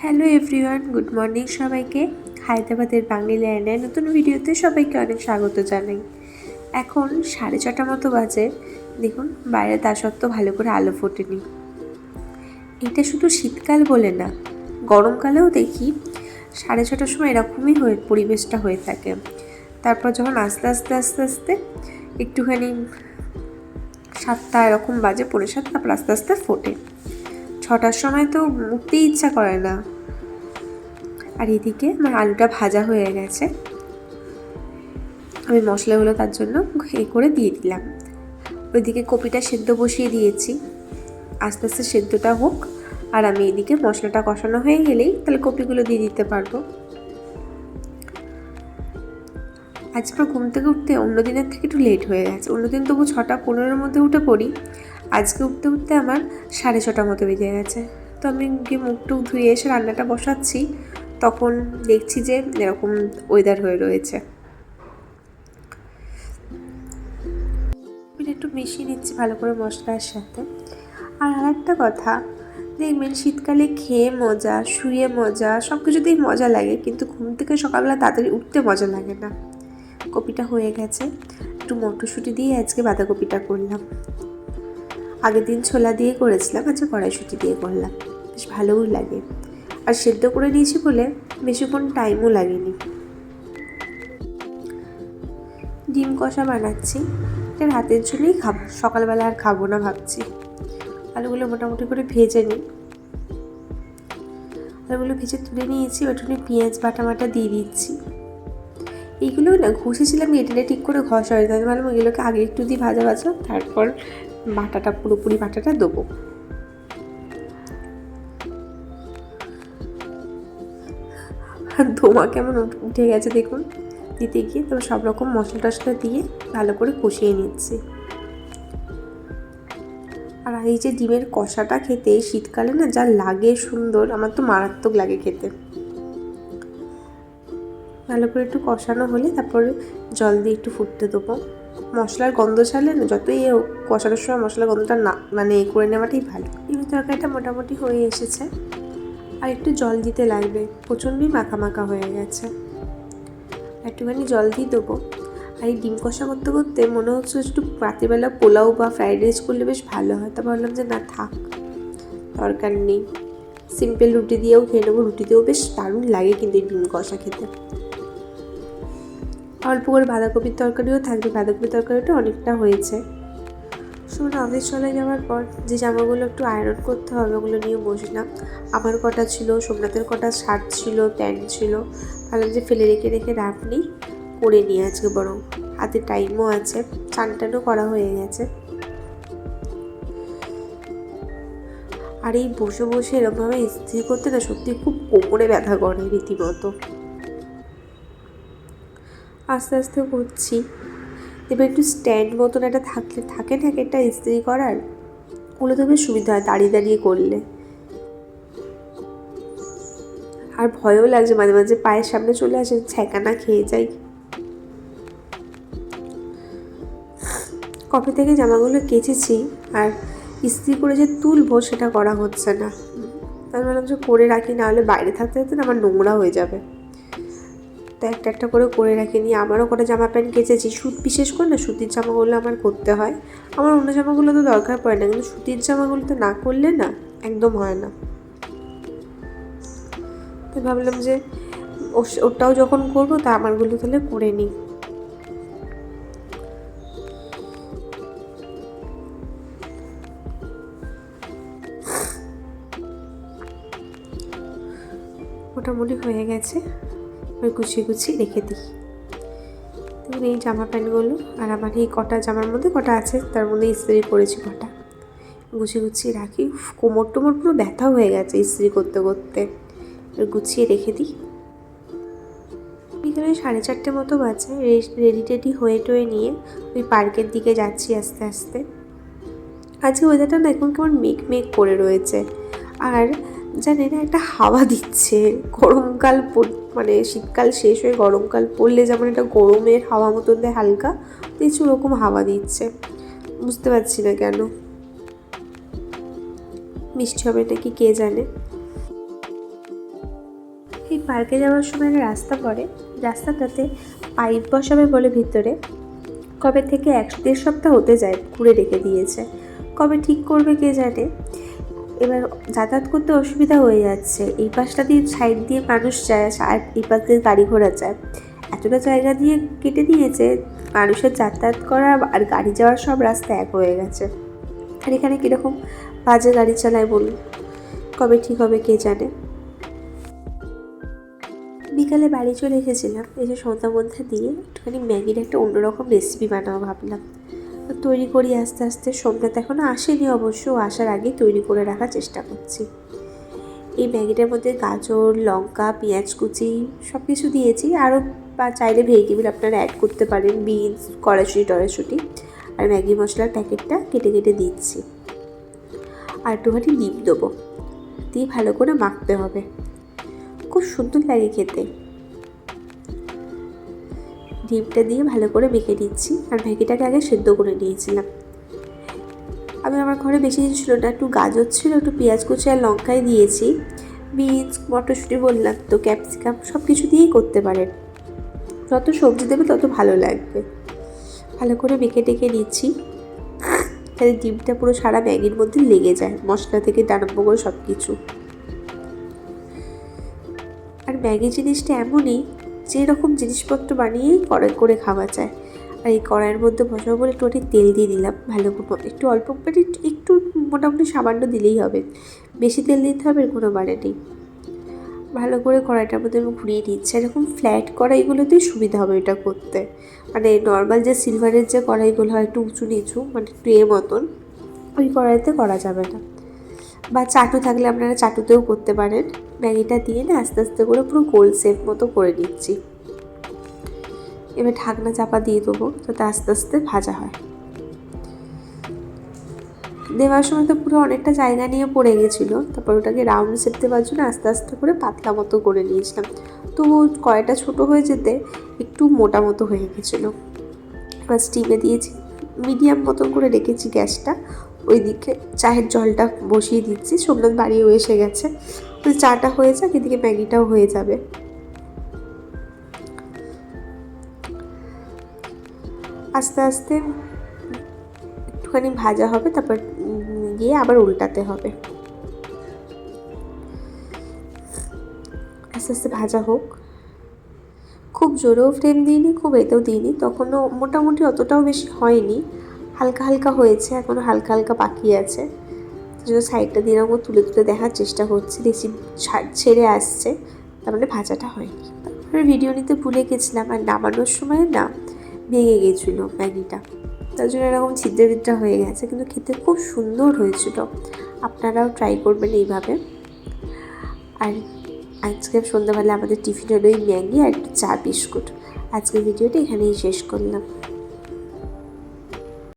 Hello everyone, good morning সবাইকে। হায়দ্রাবাদের বাঙালি ল্যান্ডের নতুন ভিডিওতে সবাইকে অনেক স্বাগত জানাই। এখন 6:30 মতো বাজে। দেখুন বাইরে তা সত্ত্বেও ভালো করে আলো ফোটেনি। এটা শুধু শীতকাল বলে না, গরমকালেও দেখি 6:30টার সময় এরকমই পরিবেশটা হয়ে থাকে। তারপর যখন আস্তে আস্তে আস্তে আস্তে একটুখানি 7টা এরকম বাজে, 7:45, তারপর আস্তে আস্তে ফোটে। 6টার সময় তো উঠতেই ইচ্ছা করে না। আর এদিকে আমার আলুটা ভাজা হয়ে গেছে, আমি মশলাগুলো তার জন্য করে দিয়ে দিলাম। ওইদিকে কপিটা সেদ্ধ বসিয়ে দিয়েছি, আস্তে আস্তে সেদ্ধটা হোক। আর আমি এদিকে মশলাটা কষানো হয়ে গেলেই তাহলে কপিগুলো দিয়ে দিতে পারবো। আজকে ঘুম থেকে উঠতে অন্য দিনের থেকে একটু লেট হয়ে গেছে। অন্যদিন তবু 6:15-র মধ্যে উঠে পড়ি, আজকে উঠতে উঠতে আমার 6:30 মতো বেজে গেছে। তো আমি গিয়ে মুখ টুক ধুয়ে এসে রান্নাটা বসাচ্ছি, তখন দেখছি যে এরকম ওয়েদার হয়ে রয়েছে। একটু মিশিয়ে নিচ্ছি ভালো করে মশলার সাথে। আর আরেকটা কথা, দেখবেন শীতকালে খেয়ে মজা, শুয়ে মজা, সব কিছুতেই মজা লাগে, কিন্তু ঘুম থেকে সকালবেলা তাড়াতাড়ি উঠতে মজা লাগে না। কপিটা হয়ে গেছে, একটু মটরশুঁটি দিয়ে আজকে বাঁধাকপিটা করলাম। আগের দিন ছোলা দিয়ে করেছিলাম, আজকে কড়াইশুঁটি দিয়ে করলাম, বেশ ভালোও লাগে। আর সেদ্ধ করে নিয়েছি বলে বেশিক্ষণ টাইমও লাগেনি। ডিম কষা বানাচ্ছি, এটা রাতের জন্যই খাবো, সকালবেলা আর খাবো না ভাবছি। আলুগুলো মোটামুটি করে ভেজে নিই। আলুগুলো ভেজে তুলে নিয়েছি, ওটা পেঁয়াজ বাটা দিয়ে দিচ্ছি। এইগুলো না ঘষেছিলাম, এটালে ঠিক করে ঘষা হয়ে যায়, ভালো এগুলোকে আগে একটু দিয়ে ভাজা, তারপর পুরোপুরি বাটাটা দেবো। আর ধোঁয়া কেমন উঠে গেছে দেখুন দিতে গিয়ে। তবে সব রকম মশলা টশলা দিয়ে ভালো করে কষিয়ে নিচ্ছি। আর এই যে ডিমের কষাটা খেতে শীতকালে না যা লাগে সুন্দর, আমার তো মারাত্মক লাগে খেতে। ভালো করে একটু কষানো হলে তারপরে জল দিয়ে একটু ফুটতে দেবো। মশলার গন্ধ ছাড়লে না, যতই কষানোর সময় মশলার গন্ধটা না করে নেওয়াটাই ভালো। ডিমের তরকারিটা মোটামুটি হয়ে এসেছে, আর একটু জল দিতে লাগবে, প্রচণ্ডই মাখা মাখা হয়ে গেছে। একটুখানি জল দিয়ে দেবো। আর এই ডিম কষা করতে করতে মনে হচ্ছে একটু রাত্রিবেলা পোলাও বা ফ্রাইড রাইস করলে বেশ ভালো হয়। তা ভাবলাম যে না থাক, দরকার নেই, সিম্পল রুটি দিয়েও খেয়ে নেবো। রুটিতেও বেশ দারুণ লাগে কিন্তু এই ডিম কষা খেতে। অল্প করে বাঁধাকপির তরকারিও থাকবে, বাঁধাকপির তরকারিটা অনেকটা হয়েছে। শুনে অফিস চলে যাওয়ার পর যে জামাগুলো একটু আয়রন করতে হবে ওগুলো নিয়ে বসলাম। আমার কটা ছিল, সোমনাথের কটা শার্ট ছিল, প্যান্ট ছিল, ভাবলাম যে ফেলে রেখে লাভ নেই, করে নিয়ে আজকে বরং হাতে টাইমও আছে, চান টানও করা হয়ে গেছে। আর এই বসে বসে এরকমভাবে ইস্ত্রি করতে না সত্যি খুব কোমরে ব্যথা করে রীতিমতো। আস্তে আস্তে করছি। এবার একটু স্ট্যান্ড মতন একটা থাকে না একটা ইস্ত্রি করার, ওগুলো তো বেশ সুবিধা হয় দাঁড়িয়ে দাঁড়িয়ে করলে। আর ভয়ও লাগছে, মাঝে মাঝে পায়ের সামনে চলে আসে, ছ্যাঁকা খেয়ে যাই। কবে থেকে জামাগুলো কেচেছি, আর ইস্ত্রি করে যে তুলবো সেটা করা হচ্ছে না। আমি ভাবলাম যে করে রাখি, না হলে বাইরে থাকতে থাকতে না আমার নোংরা হয়ে যাবে। তো একটা করে রাখিনি। আমারও কটা জামা প্যান্ট কেচেছি, বিশেষ করে না সুতির জামাগুলো আমার করতে হয়। আমার অন্য জামাগুলো তো দরকার পড়ে না, কিন্তু সুতির জামাগুলো তো না করলে না একদম হয় না। তো ভাবলাম যে ওটাও যখন করবো তা আমারগুলো তাহলে করে নিই। মোটামুটি হয়ে গেছে, ওই গুছিয়ে রেখে দিই। দেখুন এই জামা প্যান্টগুলো, আর আমার এই কটা জামার মধ্যে কটা আছে তার মধ্যে ইস্ত্রি করেছি কটা, গুছিয়ে রাখি। কোমর টোমর পুরো ব্যথা হয়ে গেছে ইস্ত্রি করতে করতে, গুছিয়ে রেখে দিই। বিকেলে 4:30 মতো বাজে, রেডি হয়ে নিয়ে ওই পার্কের দিকে যাচ্ছি আস্তে আস্তে। আজকে ওয়েদারটা না এখন কেমন মেঘ করে রয়েছে, আর জানি না একটা হাওয়া দিচ্ছে। গরমকাল শীতকাল শেষ হয়ে গরমকাল পড়লে যেমন একটা গরমের হাওয়া মতন দেয় হালকা, কিছু ওরকম হাওয়া দিচ্ছে, বুঝতে পারছি না কেন। বৃষ্টি হবে নাকি কে জানে। এই পার্কে যাওয়ার সময় রাস্তা পড়ে, রাস্তাটাতে পাইপ বসাবে বলে ভিতরে কবে থেকে 1-1.5 সপ্তাহ হতে যায় ঘুরে রেখে দিয়েছে। কবে ঠিক করবে কে জানে। এবার যাতায়াত করতে অসুবিধা হয়ে যাচ্ছে, এই পাশটা দিয়ে সাইড দিয়ে মানুষ যায় আর এই পাশ দিয়ে গাড়ি ঘোড়া যায়। এতটা জায়গা দিয়ে কেটে দিয়েছে, মানুষের যাতায়াত করা আর গাড়ি যাওয়ার সব রাস্তা এক হয়ে গেছে। আর এখানে কীরকম বাজে গাড়ি চালায় বলুন, কবে ঠিক হবে কে জানে। বিকালে বাড়ি চলে এসেছিলাম, এসে সন্ধ্যা মধ্যে দিয়ে একটুখানি ম্যাগির একটা অন্যরকম রেসিপি বানাবো ভাবলাম। তৈরি করি আস্তে আস্তে। সন্ধ্যাতে এখনও আসেনি অবশ্য, আসার আগেই তৈরি করে রাখার চেষ্টা করছি। এই ম্যাগিটার মধ্যে গাজর, লঙ্কা, পেঁয়াজ কুচি সব কিছু দিয়েছি। আরও বা চাইলে ভেজিটেবল আপনারা অ্যাড করতে পারেন, বিনস, কড়াইশুঁটি টড়াইশুঁটি। আর ম্যাগি মশলার প্যাকেটটা কেটে কেটে দিচ্ছি। আর একটুখানি ডিম দেবো, দিয়ে ভালো করে মাখতে হবে। খুব সুন্দর লাগে খেতে। ডিমটা দিয়ে ভালো করে মেখে দিচ্ছি। আর ম্যাগিটাকে আগে সেদ্ধ করে নিয়েছিলাম। আমার ঘরে বেশি কিছু ছিল না, একটু গাজর ছিল, একটু পেঁয়াজ কুচি আর লঙ্কাই দিয়েছি। বিনস, মটরশুঁটি বললাম তো, ক্যাপসিকাম সব কিছু দিয়েই করতে পারেন। যত সবজি দেবে তত ভালো লাগবে। ভালো করে মেখে টেকে নিচ্ছি, তাহলে ডিমটা পুরো সারা ম্যাগির মধ্যে লেগে যায়, মশলা থেকে আরম্ভ করে সব কিছু। আর ম্যাগি জিনিসটা এমনই, যে রকম জিনিসপত্র বানিয়েই করে খাওয়া যায়। আর এই কড়াইয়ের মধ্যে বসাবো বলে একটু তেল দিয়ে দিলাম ভালো করে, একটু অল্প করে, একটু মোটামুটি সামান্য দিলেই হবে, বেশি তেল দিতে হবে কোনো মানে নেই। ভালো করে কড়াইটার মধ্যে আমি ঘুরিয়ে নিচ্ছি। এরকম ফ্ল্যাট কড়াইগুলোতেই সুবিধা হবে এটা করতে। মানে নর্মাল যে সিলভারের যে কড়াইগুলো হয় একটু উঁচু নিচু, মানে ট্রে মতন, ওই কড়াইতে করা যাবে না। বা চাটু থাকলে আপনারা চাটুতেও করতে পারেন। ম্যাগিটা দিয়ে না আস্তে আস্তে করে পুরো গোল শেপ মতো করে নিচ্ছি। এবার ঢাকনা চাপা দিয়ে দেবো যাতে আস্তে আস্তে ভাজা হয়। দেওয়ার সময় তো পুরো অনেকটা জায়গা নিয়ে পড়ে গেছিলো, তারপর ওটাকে রাউন্ড শেপ দেওয়ার জন্য আস্তে আস্তে করে পাতলা মতো করে নিয়েছিলাম। তো কড়াইটা ছোটো হয়ে যেতে একটু মোটা মতো হয়ে গেছিলো। এবার স্টিমে দিয়েছি, মিডিয়াম মতন করে রেখেছি গ্যাসটা। ওইদিকে চায়ের জলটা বসিয়ে দিচ্ছি, সোমনাথ বাড়িও এসে গেছে। ওই চাটা হয়ে যাক, এদিকে ম্যাগিটাও হয়ে যাবে। আস্তে আস্তে একটুখানি ভাজা হবে, তারপর গিয়ে আবার উল্টাতে হবে। আস্তে আস্তে ভাজা হোক। খুব জোরেও ফ্লেম দিইনি, খুব এতেও দিইনি, তখনও মোটামুটি অতটাও বেশি হয়নি, হালকা হালকা হয়েছে, এখনও হালকা হালকা বাকি আছে। জন্য সাইডটা দিয়ে এরকম তুলে তুলে দেখার চেষ্টা করছি, দেখছি ছেড়ে আসছে, তার মানে ভাজাটা হয়নি। তারপরে ভিডিও নিতে ভুলে গেছিলাম, আর নামানোর সময় না ভেঙে গেছিলো ম্যাগিটা, তার জন্য এরকম ছিদ্রে বিদ্রা হয়ে গেছে, কিন্তু খেতে খুব সুন্দর হয়েছিল। আপনারাও ট্রাই করবেন এইভাবে। আর আজকে সন্ধ্যাবেলা আমাদের টিফিন হলো এই ম্যাগি আর একটু চা বিস্কুট। আজকের ভিডিওটা এখানেই শেষ করলাম।